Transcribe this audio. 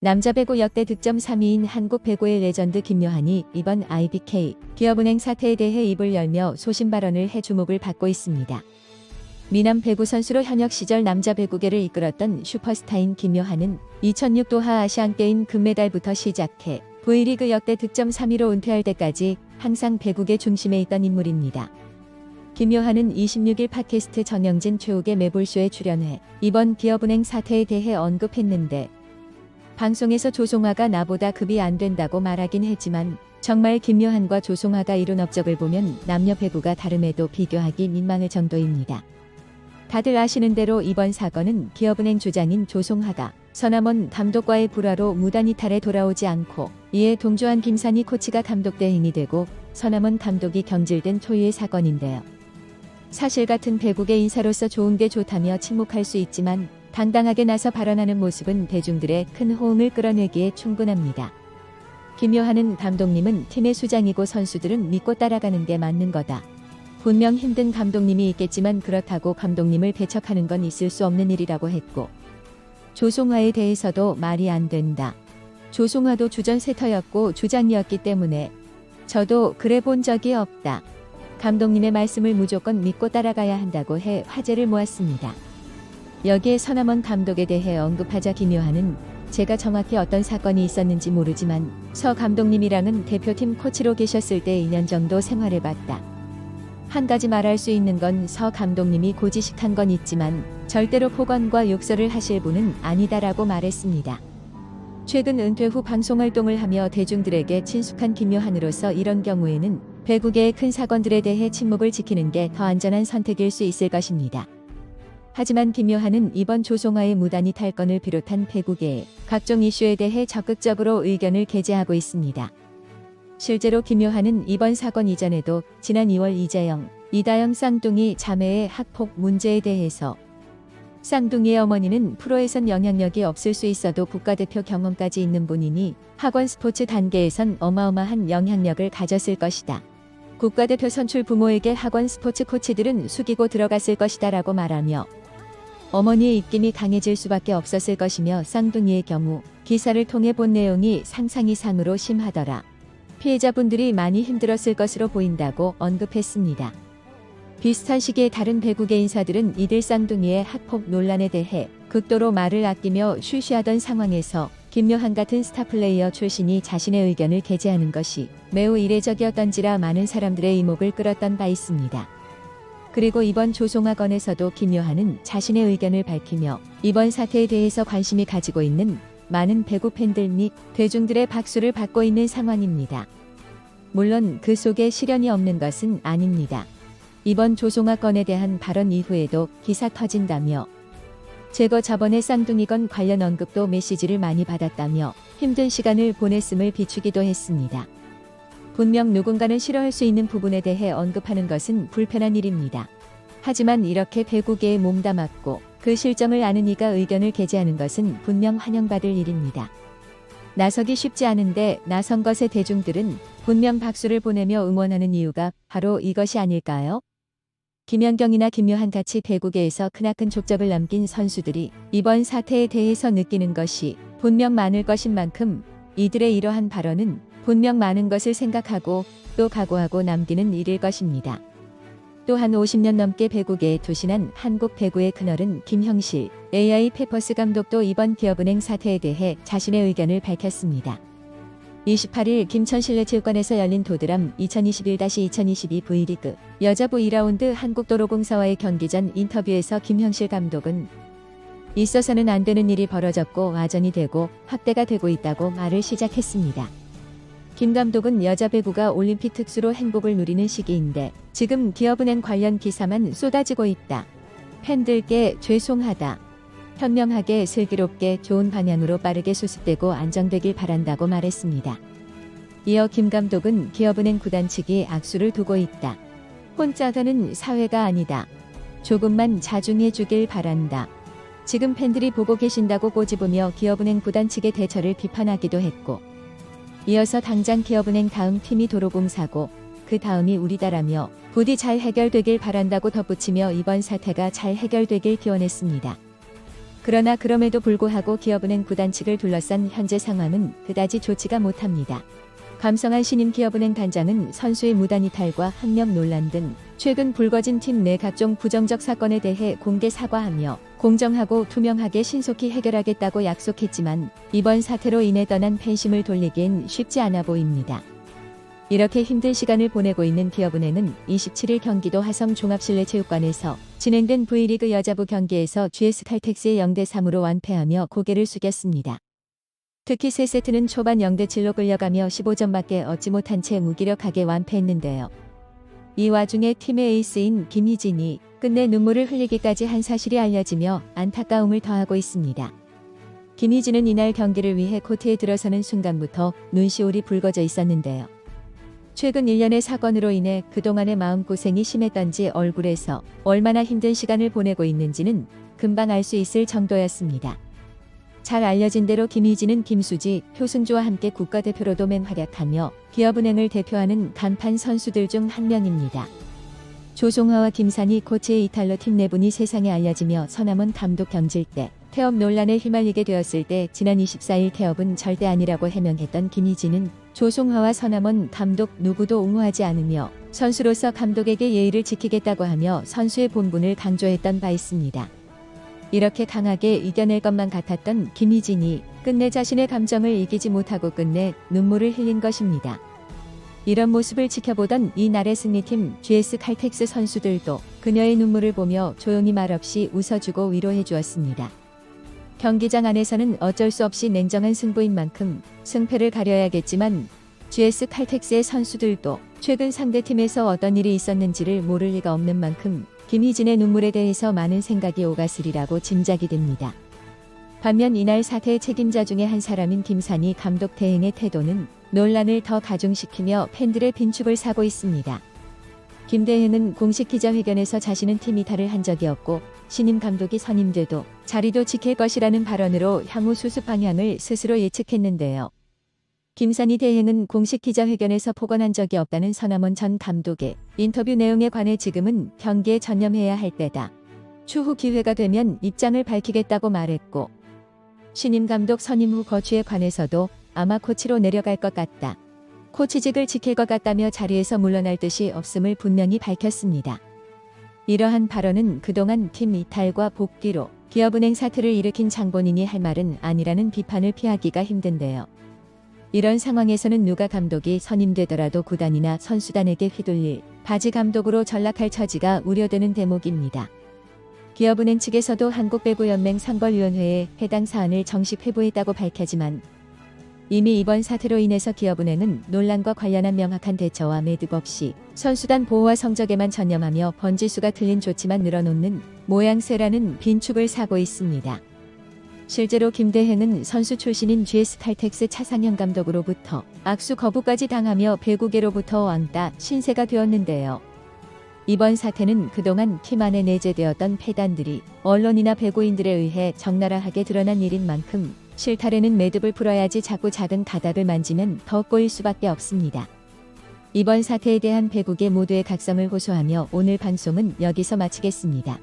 남자 배구 역대 득점 3위인 한국 배구의 레전드 김요한이 이번 IBK 기업은행 사태에 대해 입을 열며 소신 발언을 해 주목을 받고 있습니다. 미남 배구 선수로 현역 시절 남자 배구계를 이끌었던 슈퍼스타인 김요한은 2006 도하 아시안게임 금메달부터 시작해 V리그 역대 득점 3위로 은퇴할 때까지 항상 배구계 중심에 있던 인물입니다. 김요한은 26일 팟캐스트 정영진 최욱의 매불쇼에 출연해 이번 기업은행 사태에 대해 언급했는데 방송에서 조송아가 나보다 급이 안 된다고 말하긴 했지만 정말 김요한과 조송아가 이룬 업적을 보면 남녀 배구가 다름에도 비교하기 민망할 정도입니다. 다들 아시는 대로 이번 사건은 기업은행 주장인 조송아가 서남원 감독과의 불화로 무단 이탈에 돌아오지 않고 이에 동조한 김산희 코치가 감독 대행이 되고 서남원 감독이 경질된 초유의 사건인데요. 사실 같은 배구계 인사로서 좋은 게 좋다며 침묵할 수 있지만 당당하게 나서 발언하는 모습은 대중들의 큰 호응을 끌어내기에 충분합니다. 김요한은 감독님은 팀의 수장이고 선수들은 믿고 따라가는 게 맞는 거다. 분명 힘든 감독님이 있겠지만 그렇다고 감독님을 배척하는 건 있을 수 없는 일이라고 했고 조송아에 대해서도 말이 안 된다. 조송아도 주전 세터였고 주장이었기 때문에 저도 그래 본 적이 없다. 감독님의 말씀을 무조건 믿고 따라가야 한다고 해 화제를 모았습니다. 여기에 서남원 감독에 대해 언급하자 김요한은 제가 정확히 어떤 사건이 있었는지 모르지만 서 감독님이랑은 대표팀 코치로 계셨을 때 2년 정도 생활해봤다. 한 가지 말할 수 있는 건 서 감독님이 고지식한 건 있지만 절대로 폭언과 욕설을 하실 분은 아니다라고 말했습니다. 최근 은퇴 후 방송활동을 하며 대중들에게 친숙한 김요한으로서 이런 경우에는 배구계의 큰 사건들에 대해 침묵을 지키는 게 더 안전한 선택일 수 있을 것입니다. 하지만 김요한은 이번 조송아의 무단 이탈건을 비롯한 배구계의 각종 이슈에 대해 적극적으로 의견을 게재하고 있습니다. 실제로 김요한은 이번 사건 이전에도 지난 2월 이재영, 이다영 쌍둥이 자매의 학폭 문제에 대해서 쌍둥이의 어머니는 프로에선 영향력이 없을 수 있어도 국가대표 경험까지 있는 분이니 학원 스포츠 단계에선 어마어마한 영향력을 가졌을 것이다. 국가대표 선출 부모에게 학원 스포츠 코치들은 숙이고 들어갔을 것이다 라고 말하며 어머니의 입김이 강해질 수밖에 없었을 것이며 쌍둥이의 경우 기사를 통해 본 내용이 상상 이상으로 심하더라. 피해자분들이 많이 힘들었을 것으로 보인다고 언급했습니다. 비슷한 시기에 다른 배구계 인사들은 이들 쌍둥이의 학폭 논란에 대해 극도로 말을 아끼며 쉬쉬하던 상황에서 김요한 같은 스타 플레이어 출신이 자신의 의견을 게재하는 것이 매우 이례적이었던지라 많은 사람들의 이목을 끌었던 바 있습니다. 그리고 이번 조송아 건에서도 김요한은 자신의 의견을 밝히며 이번 사태에 대해서 관심이 가지고 있는 많은 배구 팬들 및 대중들의 박수를 받고 있는 상황입니다. 물론 그 속에 시련이 없는 것은 아닙니다. 이번 조송아 건에 대한 발언 이후에도 기사 터진다며 제거 저번에 쌍둥이건 관련 언급도 메시지를 많이 받았다며 힘든 시간을 보냈음을 비추기도 했습니다. 분명 누군가는 싫어할 수 있는 부분에 대해 언급하는 것은 불편한 일입니다. 하지만 이렇게 배구계에 몸담았고 그 실정을 아는 이가 의견을 게재하는 것은 분명 환영받을 일입니다. 나서기 쉽지 않은데 나선 것에 대중들은 분명 박수를 보내며 응원하는 이유가 바로 이것이 아닐까요? 김연경이나 김요한 같이 배구계에서 크나큰 족적을 남긴 선수들이 이번 사태에 대해서 느끼는 것이 분명 많을 것인 만큼 이들의 이러한 발언은 분명 많은 것을 생각하고 또 각오하고 남기는 일일 것입니다. 또한 50년 넘게 배구계에 투신한 한국 배구의 큰어른 김형실 AI 페퍼스 감독도 이번 기업은행 사태에 대해 자신의 의견을 밝혔습니다. 28일 김천실내체육관에서 열린 도드람 2021-2022 V리그 여자부 2라운드 한국도로공사와의 경기 전 인터뷰에서 김형실 감독은 있어서는 안 되는 일이 벌어졌고 와전이 되고 확대가 되고 있다고 말을 시작했습니다. 김 감독은 여자 배구가 올림픽 특수로 행복을 누리는 시기인데 지금 기업은행 관련 기사만 쏟아지고 있다. 팬들께 죄송하다. 현명하게 슬기롭게 좋은 방향으로 빠르게 수습되고 안정되길 바란다고 말했습니다. 이어 김 감독은 기업은행 구단 측이 악수를 두고 있다. 혼자서는 사회가 아니다. 조금만 자중해 주길 바란다. 지금 팬들이 보고 계신다고 꼬집으며 기업은행 구단 측의 대처를 비판하기도 했고 이어서 당장 기업은행 다음 팀이 도로공사고 그 다음이 우리다라며 부디 잘 해결되길 바란다고 덧붙이며 이번 사태가 잘 해결되길 기원했습니다. 그러나 그럼에도 불구하고 기업은행 구단 측을 둘러싼 현재 상황은 그다지 좋지가 못합니다. 감성한 신임 기업은행 단장은 선수의 무단 이탈과 학력 논란 등 최근 불거진 팀 내 각종 부정적 사건에 대해 공개 사과하며 공정하고 투명하게 신속히 해결하겠다고 약속했지만 이번 사태로 인해 떠난 팬심을 돌리기엔 쉽지 않아 보입니다. 이렇게 힘든 시간을 보내고 있는 기업은행은 27일 경기도 화성 종합실내체육관에서 진행된 V리그 여자부 경기에서 GS 칼텍스의 0대3으로 완패하며 고개를 숙였습니다. 특히 3세트는 초반 0대7로 끌려가며 15점밖에 얻지 못한 채 무기력하게 완패했는데요. 이 와중에 팀의 에이스인 김희진이 끝내 눈물을 흘리기까지 한 사실이 알려지며 안타까움을 더하고 있습니다. 김희진은 이날 경기를 위해 코트에 들어서는 순간부터 눈시울이 붉어져 있었는데요. 최근 1년의 사건으로 인해 그동안의 마음고생이 심했던지 얼굴에서 얼마나 힘든 시간을 보내고 있는지는 금방 알 수 있을 정도였습니다. 잘 알려진 대로 김희진은 김수지, 표승주와 함께 국가대표로도 맹활약하며 기업은행을 대표하는 간판 선수들 중 한 명입니다. 조송화와 김산희 코치의 이탈로 팀 내분이 세상에 알려지며 서남원 감독 경질 때 태업 논란에 휘말리게 되었을 때 지난 24일 태업은 절대 아니라고 해명했던 김희진은 조송화와 서남원 감독 누구도 옹호하지 않으며 선수로서 감독에게 예의를 지키겠다고 하며 선수의 본분을 강조했던 바 있습니다. 이렇게 강하게 이겨낼 것만 같았던 김희진이 끝내 자신의 감정을 이기지 못하고 끝내 눈물을 흘린 것입니다. 이런 모습을 지켜보던 이날의 승리팀 GS 칼텍스 선수들도 그녀의 눈물을 보며 조용히 말없이 웃어주고 위로해 주었습니다. 경기장 안에서는 어쩔 수 없이 냉정한 승부인 만큼 승패를 가려야겠지만 GS 칼텍스의 선수들도 최근 상대팀에서 어떤 일이 있었는지를 모를 리가 없는 만큼 김희진의 눈물에 대해서 많은 생각이 오갔으리라고 짐작이 됩니다. 반면 이날 사태의 책임자 중에 한 사람인 김산희 감독 대행의 태도는 논란을 더 가중시키며 팬들의 빈축을 사고 있습니다. 김 대행은 공식 기자회견에서 자신은 팀 이탈을 한 적이 없고 신임 감독이 선임돼도 자리도 지킬 것이라는 발언으로 향후 수습 방향을 스스로 예측했는데요. 김산희 대행은 공식 기자회견에서 폭언한 적이 없다는 서남원 전 감독의 인터뷰 내용에 관해 지금은 경기에 전념해야 할 때다. 추후 기회가 되면 입장을 밝히겠다고 말했고 신임 감독 선임 후 거취에 관해서도 아마 코치로 내려갈 것 같다. 코치직을 지킬 것 같다며 자리에서 물러날 뜻이 없음을 분명히 밝혔습니다. 이러한 발언은 그동안 팀 이탈과 복귀로 기업은행 사태를 일으킨 장본인이 할 말은 아니라는 비판을 피하기가 힘든데요. 이런 상황에서는 누가 감독이 선임되더라도 구단이나 선수단에게 휘둘릴 바지 감독으로 전락할 처지가 우려되는 대목입니다. 기업은행 측에서도 한국배구연맹 상벌위원회에 해당 사안을 정식 회부했다고 밝혔지만 이미 이번 사태로 인해서 기업은행은 논란과 관련한 명확한 대처와 매듭 없이 선수단 보호와 성적에만 전념하며 번지수가 틀린 조치만 늘어놓는 모양새라는 빈축을 사고 있습니다. 실제로 김 대행은 선수 출신인 GS 칼텍스 차상현 감독으로부터 악수 거부까지 당하며 배구계로부터 왕따 신세가 되었는데요. 이번 사태는 그동안 팀 안에 내재되었던 폐단들이 언론이나 배구인들에 의해 적나라하게 드러난 일인 만큼 실타래는 매듭을 풀어야지 자꾸 작은 가닥을 만지면 더 꼬일 수밖에 없습니다. 이번 사태에 대한 배구계 모두의 각성을 호소하며 오늘 방송은 여기서 마치겠습니다.